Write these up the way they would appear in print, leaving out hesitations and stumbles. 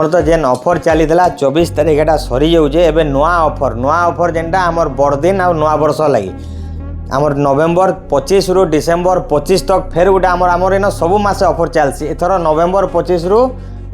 तो जेन ऑफर चली 24 तारीख एटा सरी जाऊे एबे नुआ ऑफर जेनटा आमर बड़दिन आ नुआ वर्ष लगी आमर नवेम्बर 25 रु डिसेम्बर 25 तक फेर गोटे आमर इन सब मासे ऑफर चलसी। एथर नवेम्बर 25 रु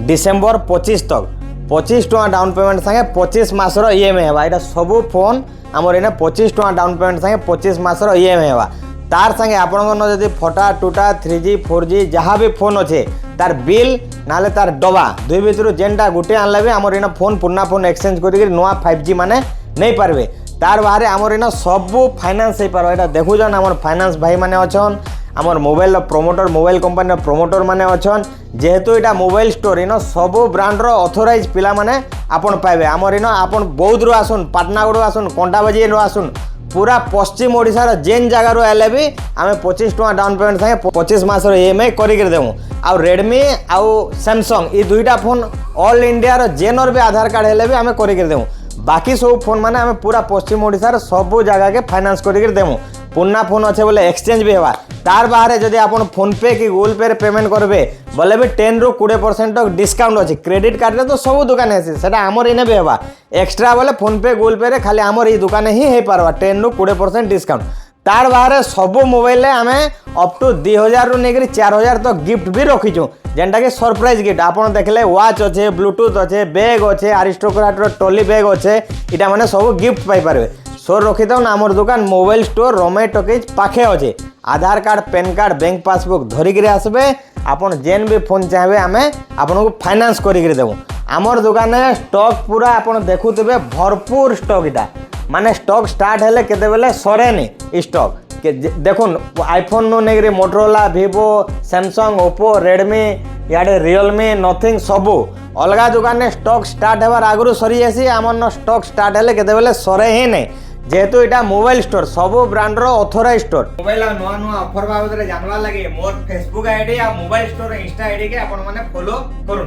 डिसेम्बर 25 तक 25 टका डाउन पेमेंट संगे 25 मासर ईएमआई हेबा। एटा सब फोन आमर इन 25 टका डाउन पेमेंट संगे 25 मासर ईएमआई हेबा। तार संगे आपन जदि फटा टूटा 3G 4G जहाँ भी फोन अच्छे तार बिल ना तार डबा दुई भितर जेनटा गोटे आनला भी आमर इन फोन पुराना फोन एक्सचेंज कर नुआ 5G माने नहीं पारबे। तार बाहर आमर इन सब फाइनान्स हो पार। यहाँ देखुन आमर फाइनान्स भाई माने अच्छन आमर mobile promoter mobile company promoter माने अच्छन जेहेतु यहाँ मोबाइल स्टोर इन सब ब्रांडर अथोराइज पिला माने आपन पाइबे। आमर इन आपन बौद्ध रु आसुन पाटनागढ़ आसुन कंटाबाजी आसुन पूरा पश्चिम ओडिशार जेन जगार आए भी आम 25 टका डाउन पेमेंट संगे 25 मासर ईएमआई कर देमु। आउ रेडमी आउ सैमसंग ये दुईटा फोन ऑल इंडिया जेनर भी आधार कार्ड हेले भी आम कर देमु। बाकी सब फोन माने आम पूरा पश्चिम ओडिशार सब जगह के फाइनान्स कर देमु। पुराना फोन अच्छे बोले एक्सचेंज भी होगा। तार बाहर जदि आप फोन पे कि गूगल पे पेमेंट करेंगे बोले भी 10 रु 20% तक डिस्काउंट अच्छे। क्रेडिट कार्ड तो सब दुकान है आमर इने भी होगा एक्सट्रा बोले फोन पे गूगल पे खाली आमर ये दुकान ही हो पार 10 रु 20% डिस्काउंट। तार बाहर सब मोबाइल आम अप टू 2000 रु नहीं 4000 तक गिफ्ट भी रखीचु जेनटा कि सरप्राइज गिफ्ट आपन देखले वाच अच्छे ब्लूटूथ अच्छे बैग अच्छे आरिस्टोक्राट ट्रॉली बैग अच्छे इटा माने सब गिफ्ट पाई पारे। सो रखी था आमर दुकान मोबाइल स्टोर रमे टकीज पाखे अच्छे। Aadhaar card PAN card bank passbook धरिक आसबे आपन जेन भी फोन चाहिए आम आपन को फाइनान्स करके देवु। आमर दुकान स्टॉक पूरा आपन देखुवे भरपूर स्टॉक इटा माने स्टॉक स्टार्ट हेले केते बेले सरेनी स्टॉक के देखुन आईफोन नु नेगरी Motorola Vivo Samsung Oppo Redmi याडे रियलमी नथिंग सबू अलगा दुकान ने स्टॉक स्टार्ट होवार आगु सरी जासी आमर स्टॉक स्टार्ट हेले केते बेले सरे ही नहीं जेहेतु यहाँ मोबाइल स्टोर सब ब्रांडर ऑथराइज स्टोर मोबाइल नुआ नुआ ऑफर बाबद जानवा लगे मोर फेसबुक आईडी आ मोबाइल स्टोर इंस्टा आईडी के आपण माने फॉलो करूँ।